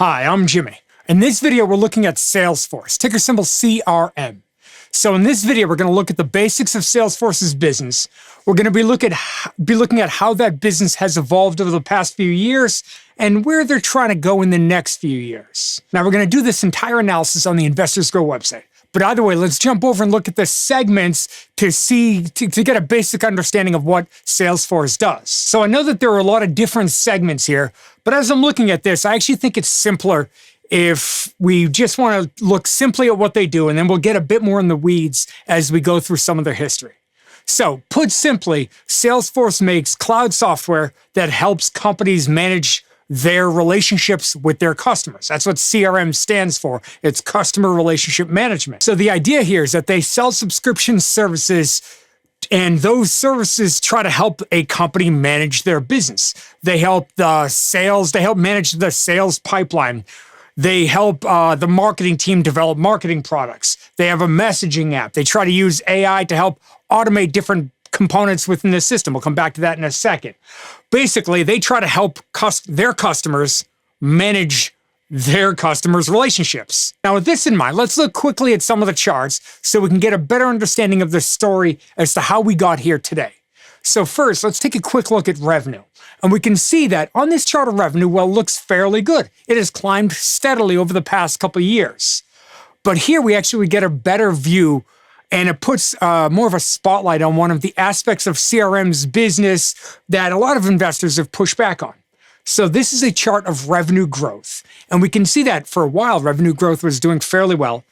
Hi, I'm Jimmy. In this video, we're looking at Salesforce, ticker symbol CRM. So in this video, we're going to look at the basics of Salesforce's business. We're going to be looking at how that business has evolved over the past few years and where they're trying to go in the next few years. Now, we're going to do this entire analysis on the Investors Grow website. But either way, let's jump over and look at the segments to get a basic understanding of what Salesforce does. So I know that there are a lot of different segments here, but as I'm looking at this, I actually think it's simpler if we just want to look simply at what they do, and then we'll get a bit more in the weeds as we go through some of their history. So put simply, Salesforce makes cloud software that helps companies manage their relationships with their customers. That's what CRM stands for. It's customer relationship management. So the idea here is that they sell subscription services, and those services try to help a company manage their business. They help manage the sales pipeline. They help the marketing team develop marketing products. They have a messaging app. They try to use AI to help automate different components within the system. We'll come back to that in a second. Basically, they try to help their customers manage their customers' relationships. Now, with this in mind, let's look quickly at some of the charts so we can get a better understanding of the story as to how we got here today. So first, let's take a quick look at revenue. And we can see that on this chart of revenue, well, it looks fairly good. It has climbed steadily over the past couple of years. But here we actually get a better view, and it puts more of a spotlight on one of the aspects of CRM's business that a lot of investors have pushed back on. So this is a chart of revenue growth. And we can see that for a while, revenue growth was doing fairly well.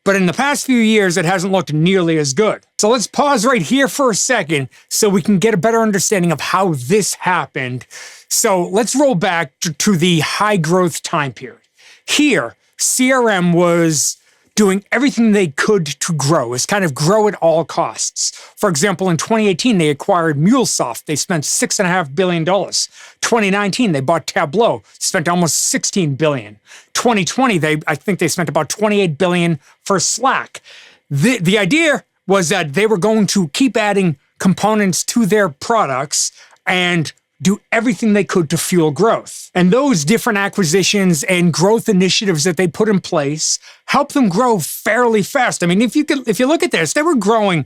But in the past few years, it hasn't looked nearly as good. So let's pause right here for a second so we can get a better understanding of how this happened. So let's roll back to the high growth time period. Here, CRM was doing everything they could to grow. It's kind of grow at all costs. For example, in 2018, they acquired MuleSoft. They spent $6.5 billion. 2019, they bought Tableau, spent almost $16 billion. 2020, I think they spent about $28 billion for Slack. The idea was that they were going to keep adding components to their products and do everything they could to fuel growth. And those different acquisitions and growth initiatives that they put in place helped them grow fairly fast. I mean, if you look at this, they were growing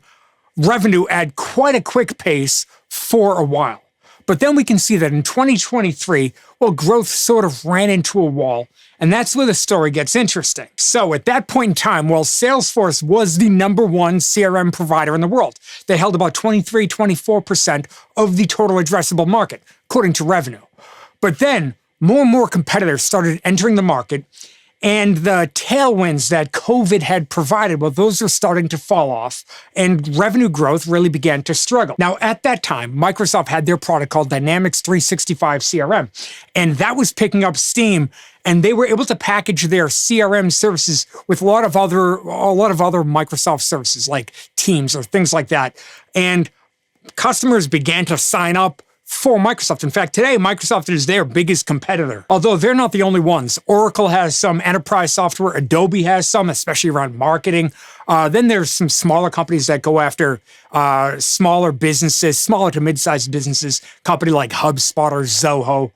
revenue at quite a quick pace for a while. But then we can see that in 2023, well, growth sort of ran into a wall, and that's where the story gets interesting. So at that point in time, well, Salesforce was the number one CRM provider in the world. They held about 24% of the total addressable market, according to revenue. But then more and more competitors started entering the market, and the tailwinds that COVID had provided, well, those are starting to fall off, and revenue growth really began to struggle. Now, at that time, Microsoft had their product called Dynamics 365 CRM, and that was picking up steam, and they were able to package their CRM services with a lot of other Microsoft services like Teams or things like that. And customers began to sign up for Microsoft. In fact, today, Microsoft is their biggest competitor, although they're not the only ones. Oracle has some enterprise software. Adobe has some, especially around marketing. Then there's some smaller companies that go after smaller businesses, smaller to mid-sized businesses, company like HubSpot or Zoho.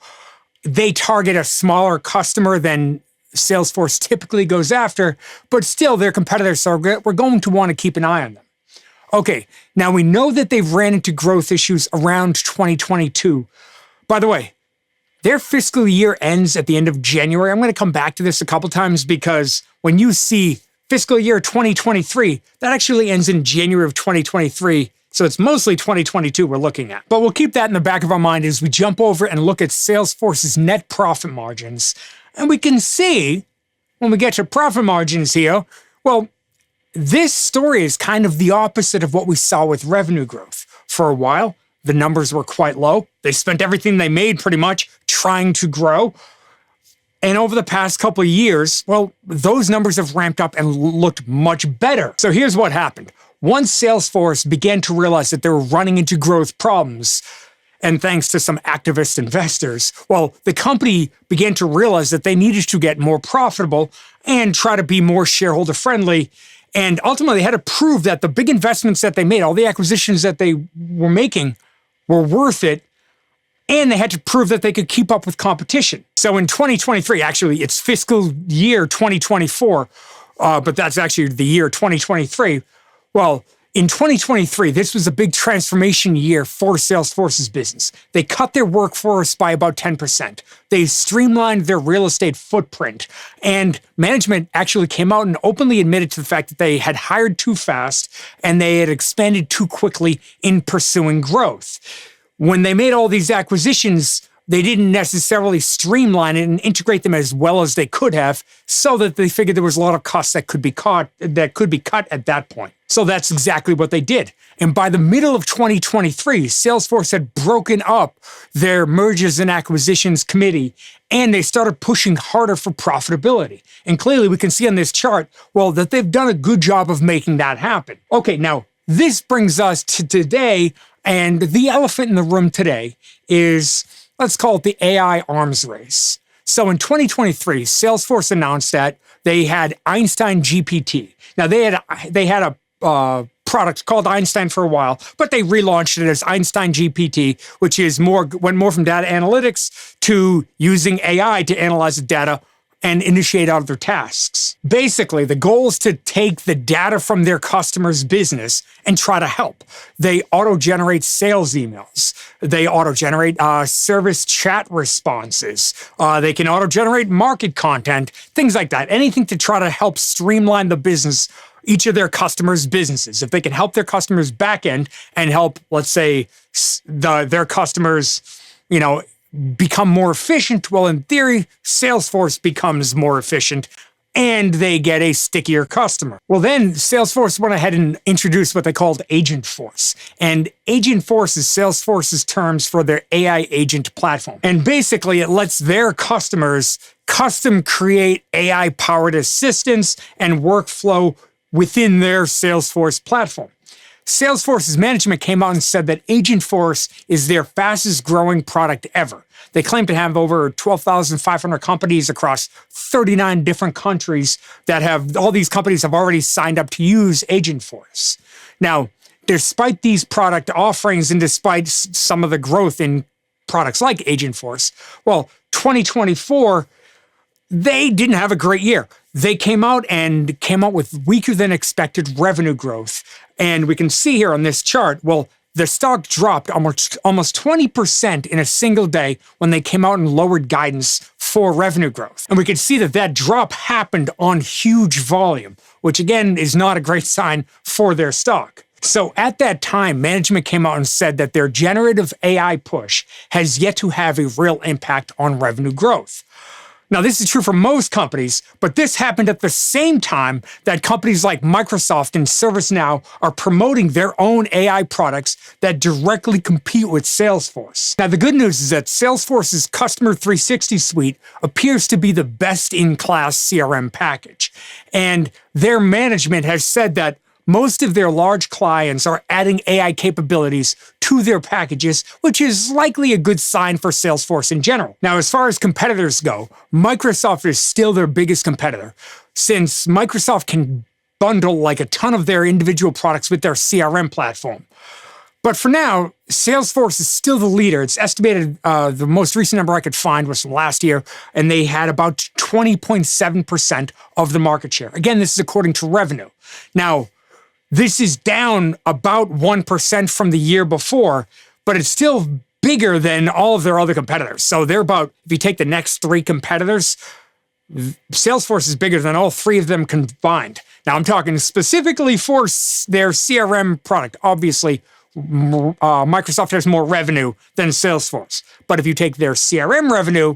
They target a smaller customer than Salesforce typically goes after, but still they're competitors, so we're going to want to keep an eye on them. Okay, now we know that they've ran into growth issues around 2022. By the way, their fiscal year ends at the end of January. I'm going to come back to this a couple times because when you see fiscal year 2023, that actually ends in January of 2023. So it's mostly 2022 we're looking at. But we'll keep that in the back of our mind as we jump over and look at Salesforce's net profit margins. And we can see when we get to profit margins here, well, this story is kind of the opposite of what we saw with revenue growth. For a while, the numbers were quite low. They spent everything they made pretty much trying to grow. And over the past couple of years, well, those numbers have ramped up and looked much better. So here's what happened. Once Salesforce began to realize that they were running into growth problems, and thanks to some activist investors, well, the company began to realize that they needed to get more profitable and try to be more shareholder friendly. And ultimately, they had to prove that the big investments that they made, all the acquisitions that they were making, were worth it And they had to prove that they could keep up with competition. So in 2023, actually, it's fiscal year 2024, but that's actually the year 2023. Well, in 2023, this was a big transformation year for Salesforce's business. They cut their workforce by about 10%. They streamlined their real estate footprint. And management actually came out and openly admitted to the fact that they had hired too fast and they had expanded too quickly in pursuing growth. When they made all these acquisitions, they didn't necessarily streamline it and integrate them as well as they could have, so that they figured there was a lot of costs that could be cut at that point. So that's exactly what they did. And by the middle of 2023, Salesforce had broken up their mergers and acquisitions committee, and they started pushing harder for profitability. And clearly we can see on this chart, well, that they've done a good job of making that happen. Okay, now this brings us to today, and the elephant in the room today is, let's call it the AI arms race. So in 2023, Salesforce announced that they had Einstein GPT. Now they had a product called Einstein for a while, but they relaunched it as Einstein GPT, which went more from data analytics to using AI to analyze the data and initiate other tasks. Basically, the goal is to take the data from their customers' business and try to help. They auto-generate sales emails. They auto-generate service chat responses. They can auto-generate market content, things like that. Anything to try to help streamline the business, each of their customers' businesses. If they can help their customers' back end and help, let's say, their customers, become more efficient, well, in theory, Salesforce becomes more efficient and they get a stickier customer. Well, then Salesforce went ahead and introduced what they called Agentforce. And Agentforce is Salesforce's terms for their AI agent platform. And basically, it lets their customers custom create AI-powered assistants and workflow within their Salesforce platform. Salesforce's management came out and said that Agentforce is their fastest growing product ever. They claim to have over 12,500 companies across 39 different countries all these companies have already signed up to use Agentforce. Now, despite these product offerings and despite some of the growth in products like Agentforce, well, 2024, they didn't have a great year. They came out with weaker than expected revenue growth. And we can see here on this chart, well, the stock dropped almost 20% in a single day when they came out and lowered guidance for revenue growth. And we can see that drop happened on huge volume, which again is not a great sign for their stock. So at that time, management came out and said that their generative AI push has yet to have a real impact on revenue growth. Now, this is true for most companies, but this happened at the same time that companies like Microsoft and ServiceNow are promoting their own AI products that directly compete with Salesforce. Now, the good news is that Salesforce's Customer 360 suite appears to be the best-in-class CRM package. And their management has said that most of their large clients are adding AI capabilities to their packages, which is likely a good sign for Salesforce in general. Now, as far as competitors go, Microsoft is still their biggest competitor, since Microsoft can bundle like a ton of their individual products with their CRM platform. But for now, Salesforce is still the leader. It's estimated, the most recent number I could find was from last year, and they had about 20.7% of the market share. Again, this is according to revenue. Now, this is down about 1% from the year before, but it's still bigger than all of their other competitors. So they're about, if you take the next three competitors, Salesforce is bigger than all three of them combined. Now, I'm talking specifically for their CRM product. Obviously, Microsoft has more revenue than Salesforce. But if you take their CRM revenue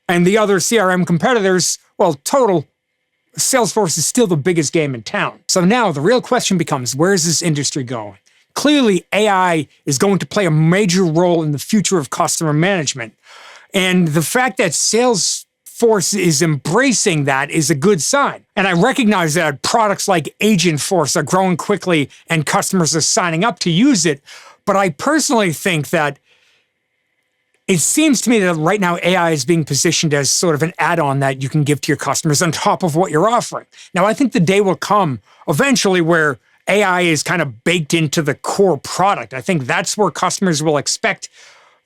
and the other CRM competitors, well, total, Salesforce is still the biggest game in town. So now the real question becomes, where is this industry going? Clearly, AI is going to play a major role in the future of customer management. And the fact that Salesforce is embracing that is a good sign. And I recognize that products like Agentforce are growing quickly and customers are signing up to use it. But I personally think that it seems to me that right now AI is being positioned as sort of an add-on that you can give to your customers on top of what you're offering. Now, I think the day will come eventually where AI is kind of baked into the core product. I think that's where customers will expect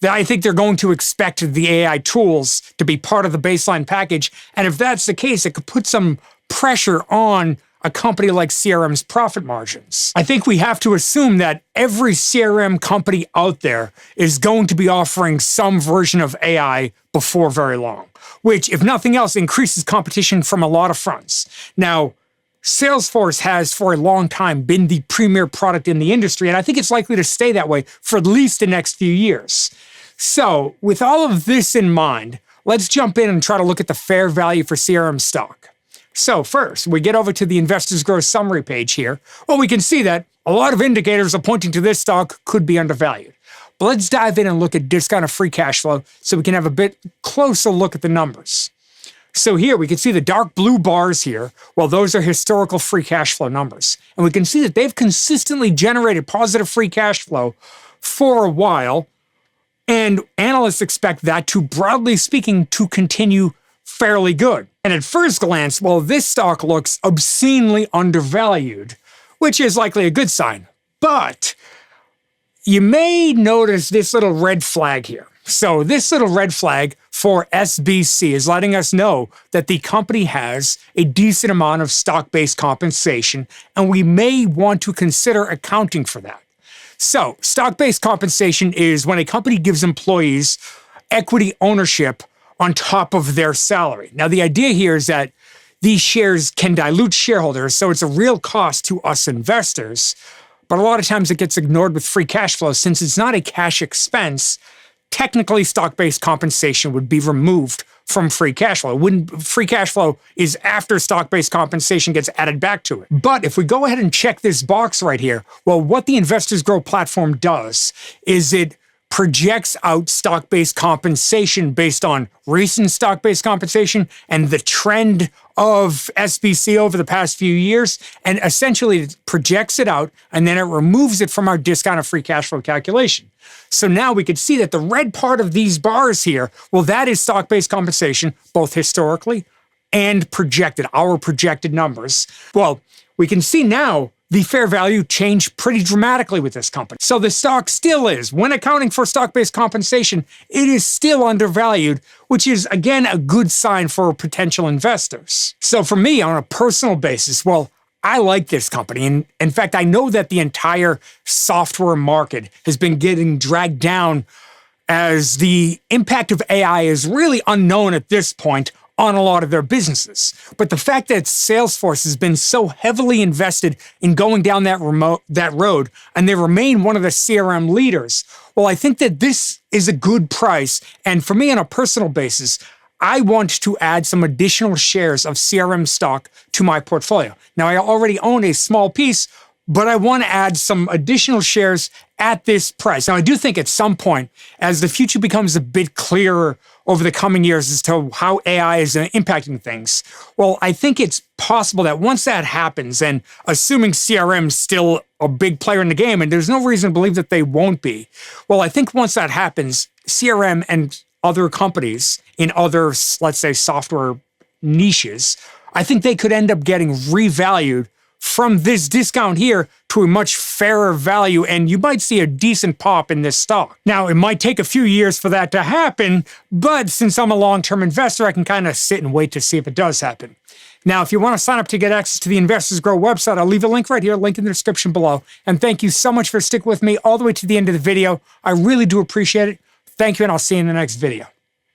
I think they're going to expect the AI tools to be part of the baseline package. And if that's the case, it could put some pressure on a company like CRM's profit margins. I think we have to assume that every CRM company out there is going to be offering some version of AI before very long, which, if nothing else, increases competition from a lot of fronts. Now, Salesforce has for a long time been the premier product in the industry, and I think it's likely to stay that way for at least the next few years. So, with all of this in mind, let's jump in and try to look at the fair value for CRM stock. So first, we get over to the Investors Growth Summary page here. Well, we can see that a lot of indicators are pointing to this stock could be undervalued. But let's dive in and look at discounted free cash flow so we can have a bit closer look at the numbers. So here we can see the dark blue bars here. Well, those are historical free cash flow numbers. And we can see that they've consistently generated positive free cash flow for a while. And analysts expect that to, broadly speaking, to continue fairly good. And at first glance, well, this stock looks obscenely undervalued, which is likely a good sign. But you may notice this little red flag here. So this little red flag for SBC is letting us know that the company has a decent amount of stock-based compensation, and we may want to consider accounting for that. So stock-based compensation is when a company gives employees equity ownership on top of their salary. Now, the idea here is that these shares can dilute shareholders, so it's a real cost to us investors. But a lot of times it gets ignored with free cash flow. Since it's not a cash expense, technically stock-based compensation would be removed from free cash flow. Free cash flow is after stock-based compensation gets added back to it. But if we go ahead and check this box right here, well, what the Investors Grow platform does is it projects out stock-based compensation based on recent stock-based compensation and the trend of SBC over the past few years, and essentially it projects it out and then it removes it from our discounted free cash flow calculation. So now we can see that the red part of these bars here, well, that is stock-based compensation, both historically and projected, our projected numbers. Well, we can see now the fair value changed pretty dramatically with this company. So the stock still is, when accounting for stock-based compensation, it is still undervalued, which is, again, a good sign for potential investors. So for me, on a personal basis, well, I like this company. And in fact, I know that the entire software market has been getting dragged down as the impact of AI is really unknown at this point on a lot of their businesses. But the fact that Salesforce has been so heavily invested in going down that road, and they remain one of the CRM leaders, well, I think that this is a good price. And for me, on a personal basis, I want to add some additional shares of CRM stock to my portfolio. Now, I already own a small piece, but I want to add some additional shares at this price. Now, I do think at some point, as the future becomes a bit clearer over the coming years as to how AI is impacting things, well, I think it's possible that once that happens, and assuming CRM is still a big player in the game, and there's no reason to believe that they won't be, well, I think once that happens, CRM and other companies in other, let's say, software niches, I think they could end up getting revalued from this discount here to a much fairer value, and you might see a decent pop in this stock. Now, it might take a few years for that to happen, but since I'm a long-term investor, I can kind of sit and wait to see if it does happen. Now, if you want to sign up to get access to the Investors Grow website, I'll leave a link right here, link in the description below. And thank you so much for sticking with me all the way to the end of the video. I really do appreciate it. Thank you, and I'll see you in the next video.